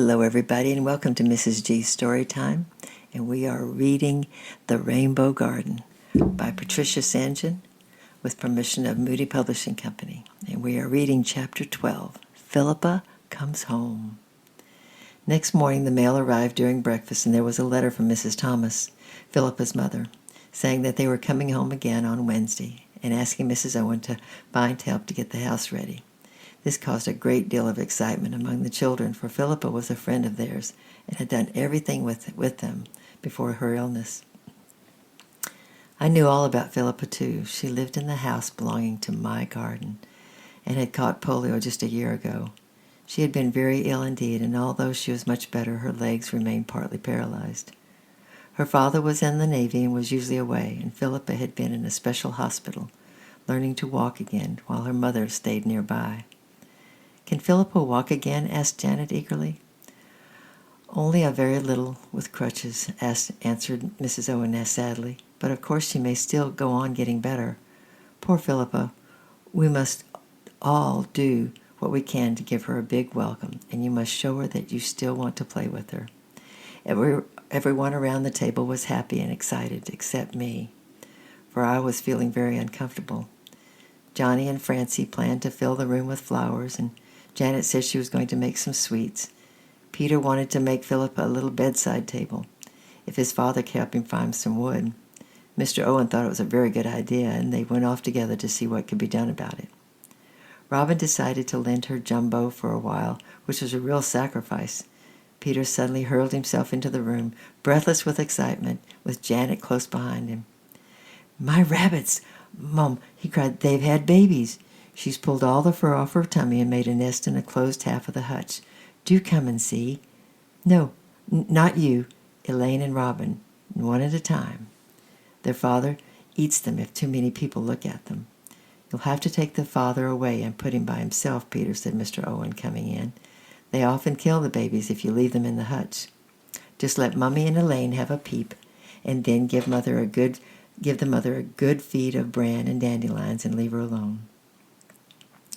Hello, everybody, and welcome to Mrs. G's Story Time. And we are reading The Rainbow Garden by Patricia Sanjan with permission of Moody Publishing Company. And we are reading Chapter 12, Philippa Comes Home. Next morning, the mail arrived during breakfast, and there was a letter from Mrs. Thomas, Philippa's mother, saying that they were coming home again on Wednesday and asking Mrs. Owen to find help to get the house ready. This caused a great deal of excitement among the children, for Philippa was a friend of theirs and had done everything with them before her illness. I knew all about Philippa, too. She lived in the house belonging to my garden and had caught polio just a year ago. She had been very ill indeed, and although she was much better, her legs remained partly paralyzed. Her father was in the Navy and was usually away, and Philippa had been in a special hospital, learning to walk again, while her mother stayed nearby. "Can Philippa walk again?" asked Janet eagerly. "Only a very little with crutches," answered Mrs. Owen sadly. "But of course she may still go on getting better. Poor Philippa. We must all do what we can to give her a big welcome, and you must show her that you still want to play with her." Everyone around the table was happy and excited, except me, for I was feeling very uncomfortable. Johnny and Francie planned to fill the room with flowers, and Janet said she was going to make some sweets. Peter wanted to make Philippa a little bedside table, if his father could help him find some wood. Mr. Owen thought it was a very good idea, and they went off together to see what could be done about it. Robin decided to lend her Jumbo for a while, which was a real sacrifice. Peter suddenly hurled himself into the room, breathless with excitement, with Janet close behind him. "My rabbits, Mum," he cried. "They've had babies. She's pulled all the fur off her tummy and made a nest in a closed half of the hutch. Do come and see." "No, not you, Elaine and Robin, one at a time. Their father eats them if too many people look at them." "You'll have to take the father away and put him by himself, Peter," said Mr. Owen, coming in. "They often kill the babies if you leave them in the hutch. Just let Mummy and Elaine have a peep, and then give the mother a good feed of bran and dandelions and leave her alone."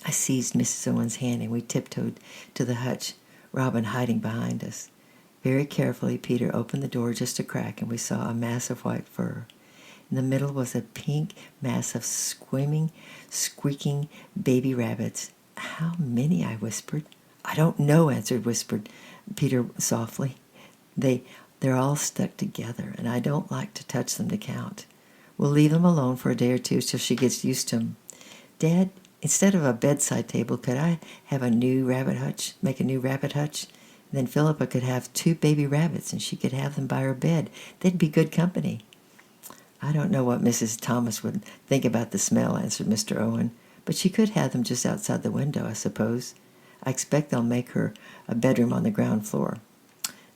I seized Mrs. Owen's hand and we tiptoed to the hutch, Robin hiding behind us. Very carefully, Peter opened the door just a crack, and we saw a mass of white fur. In the middle was a pink mass of squeaking baby rabbits. "How many?" I whispered. "I don't know," whispered Peter softly. They're all stuck together, and I don't like to touch them to count. We'll leave them alone for a day or two till she gets used to them. Dad, instead of a bedside table, could I have make a new rabbit hutch? And then Philippa could have 2 baby rabbits, and she could have them by her bed. They'd be good company." "I don't know what Mrs. Thomas would think about the smell," answered Mr. Owen, "but she could have them just outside the window, I suppose. I expect they'll make her a bedroom on the ground floor."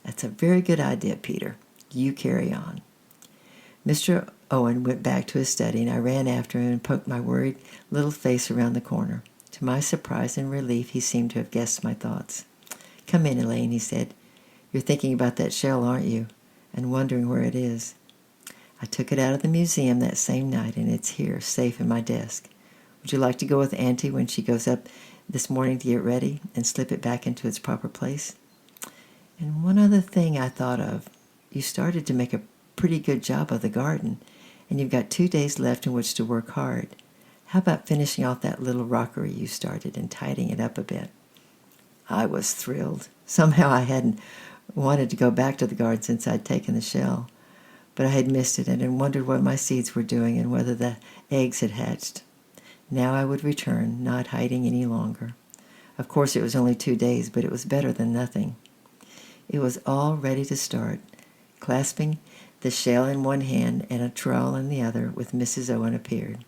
"That's a very good idea, Peter. You carry on." Mr. Owen went back to his study, and I ran after him and poked my worried little face around the corner. To my surprise and relief, he seemed to have guessed my thoughts. "Come in, Elaine," he said. "You're thinking about that shell, aren't you? And wondering where it is. I took it out of the museum that same night, and it's here, safe in my desk. Would you like to go with Auntie when she goes up this morning to get ready and slip it back into its proper place? And one other thing I thought of. You started to make a pretty good job of the garden, and you've got 2 days left in which to work hard. How about finishing off that little rockery you started and tidying it up a bit?" I was thrilled. Somehow I hadn't wanted to go back to the garden since I'd taken the shell, but I had missed it and had wondered what my seeds were doing and whether the eggs had hatched. Now I would return, not hiding any longer. Of course it was only 2 days, but it was better than nothing. It was all ready to start. Clasping the shell in one hand and a trowel in the other, with Mrs. Owen appeared.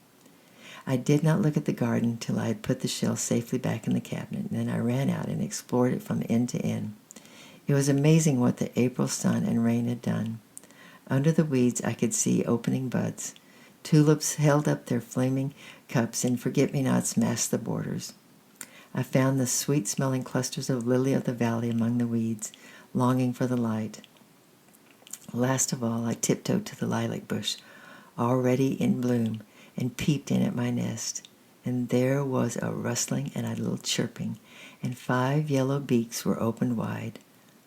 I did not look at the garden till I had put the shell safely back in the cabinet, and then I ran out and explored it from end to end. It was amazing what the April sun and rain had done. Under the weeds I could see opening buds. Tulips held up their flaming cups, and forget-me-nots masked the borders. I found the sweet-smelling clusters of lily of the valley among the weeds, longing for the light. Last of all, I tiptoed to the lilac bush, already in bloom, and peeped in at my nest. And there was a rustling and a little chirping, and 5 yellow beaks were opened wide.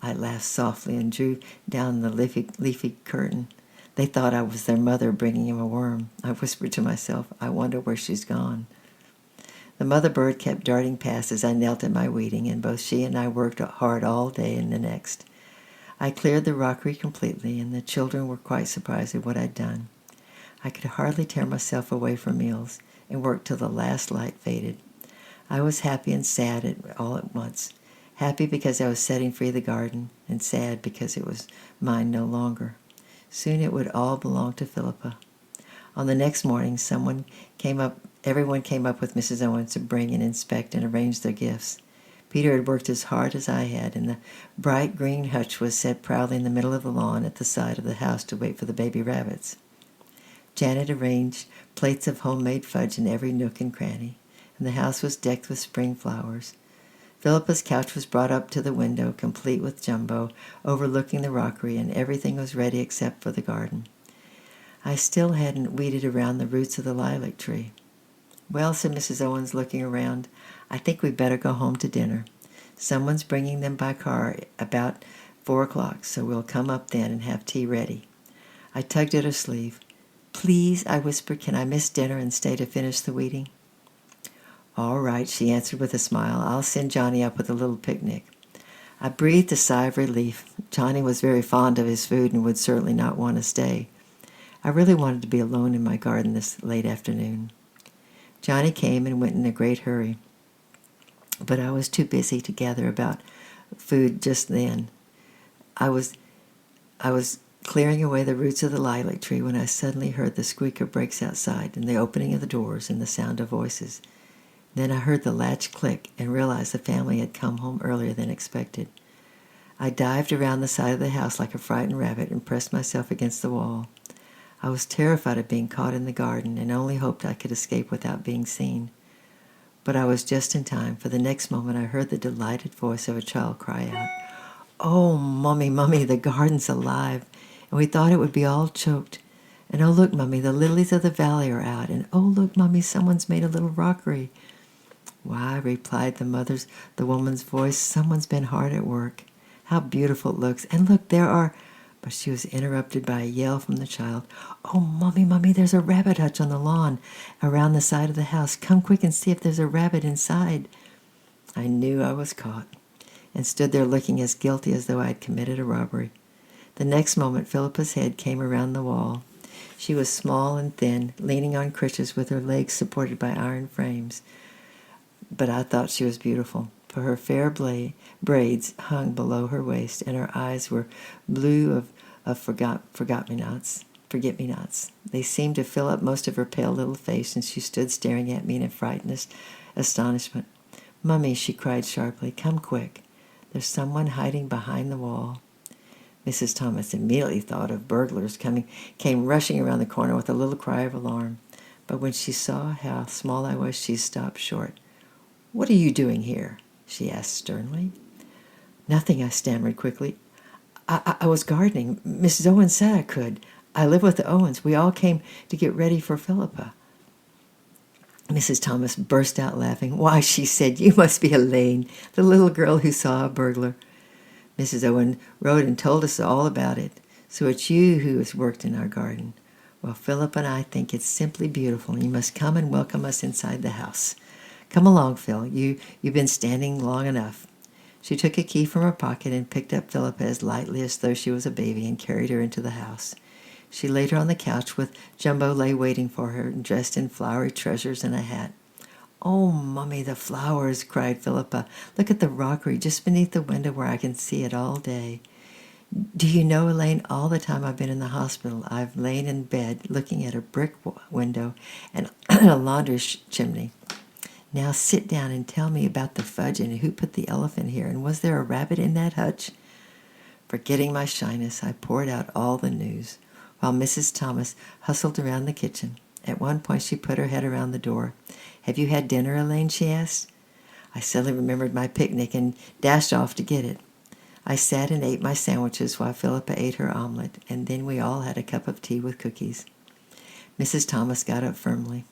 I laughed softly and drew down the leafy curtain. They thought I was their mother bringing him a worm. I whispered to myself, I wonder where she's gone. The mother bird kept darting past as I knelt at my weeding, and both she and I worked hard all day and the next. I cleared the rockery completely, and the children were quite surprised at what I'd done. I could hardly tear myself away from meals, and worked till the last light faded. I was happy and sad all at once. Happy because I was setting free the garden, and sad because it was mine no longer. Soon it would all belong to Philippa. On the next morning, everyone came up with Mrs. Owens to bring and inspect and arrange their gifts. Peter had worked as hard as I had, and the bright green hutch was set proudly in the middle of the lawn at the side of the house to wait for the baby rabbits. Janet arranged plates of homemade fudge in every nook and cranny, and the house was decked with spring flowers. Philippa's couch was brought up to the window, complete with Jumbo, overlooking the rockery, and everything was ready except for the garden. I still hadn't weeded around the roots of the lilac tree. Well, said Mrs. Owens, looking around, I think we'd better go home to dinner. Someone's bringing them by car about 4 o'clock, so we'll come up then and have tea ready. I tugged at her sleeve. Please, I whispered, can I miss dinner and stay to finish the weeding? All right, she answered with a smile. I'll send Johnny up with a little picnic. I breathed a sigh of relief. Johnny was very fond of his food and would certainly not want to stay. I really wanted to be alone in my garden this late afternoon. Johnny came and went in a great hurry, but I was too busy to gather about food just then. I was clearing away the roots of the lilac tree when I suddenly heard the squeak of brakes outside and the opening of the doors and the sound of voices. Then I heard the latch click and realized the family had come home earlier than expected. I dived around the side of the house like a frightened rabbit and pressed myself against the wall. I was terrified of being caught in the garden and only hoped I could escape without being seen. But I was just in time, for the next moment I heard the delighted voice of a child cry out, Oh, Mummy, Mummy, the garden's alive, and we thought it would be all choked. And oh, look, Mummy, the lilies of the valley are out, and oh, look, Mummy, someone's made a little rockery. Why, replied the woman's voice, someone's been hard at work. How beautiful it looks, and look, there are... But she was interrupted by a yell from the child. Oh, Mummy, Mummy, there's a rabbit hutch on the lawn around the side of the house. Come quick and see if there's a rabbit inside. I knew I was caught and stood there looking as guilty as though I had committed a robbery. The next moment, Philippa's head came around the wall. She was small and thin, leaning on crutches with her legs supported by iron frames. But I thought she was beautiful, for her fair braids hung below her waist, and her eyes were blue of forget-me-nots. They seemed to fill up most of her pale little face, and she stood staring at me in a frightened astonishment. Mummy, she cried sharply, come quick. There's someone hiding behind the wall. Mrs. Thomas immediately thought of burglars came rushing around the corner with a little cry of alarm. But when she saw how small I was, she stopped short. What are you doing here? She asked sternly. Nothing, I stammered quickly. I was gardening. Mrs. Owens said I could. I live with the Owens. We all came to get ready for Philippa. Mrs. Thomas burst out laughing. Why, she said, you must be Elaine, the little girl who saw a burglar. Mrs. Owen wrote and told us all about it. So it's you who has worked in our garden. Well, Philip and I think it's simply beautiful, and you must come and welcome us inside the house. Come along, Phil. You've been standing long enough. She took a key from her pocket and picked up Philippa as lightly as though she was a baby and carried her into the house. She laid her on the couch with Jumbo lay waiting for her, dressed in flowery treasures and a hat. Oh, Mummy, the flowers, cried Philippa. Look at the rockery just beneath the window where I can see it all day. Do you know, Elaine, all the time I've been in the hospital, I've lain in bed looking at a brick window and a laundry chimney. Now sit down and tell me about the fudge and who put the elephant here, and was there a rabbit in that hutch? Forgetting my shyness, I poured out all the news, while Mrs. Thomas hustled around the kitchen. At one point she put her head around the door. Have you had dinner, Elaine? She asked. I suddenly remembered my picnic and dashed off to get it. I sat and ate my sandwiches while Philippa ate her omelet, and then we all had a cup of tea with cookies. Mrs. Thomas got up firmly.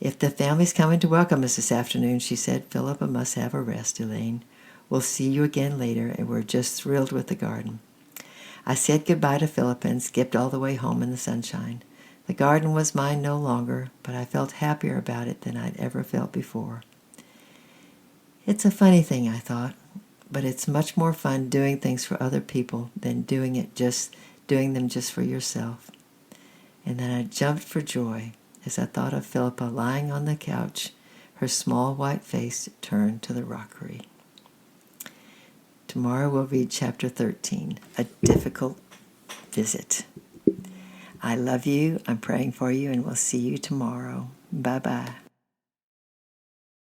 If the family's coming to welcome us this afternoon, she said, Philippa must have a rest, Elaine. We'll see you again later, and we're just thrilled with the garden. I said goodbye to Philippa and skipped all the way home in the sunshine. The garden was mine no longer, but I felt happier about it than I'd ever felt before. It's a funny thing, I thought, but it's much more fun doing things for other people than doing them just for yourself. And then I jumped for joy as I thought of Philippa lying on the couch, her small white face turned to the rockery. Tomorrow we'll read chapter 13, A Difficult Visit. I love you, I'm praying for you, and we'll see you tomorrow. Bye-bye.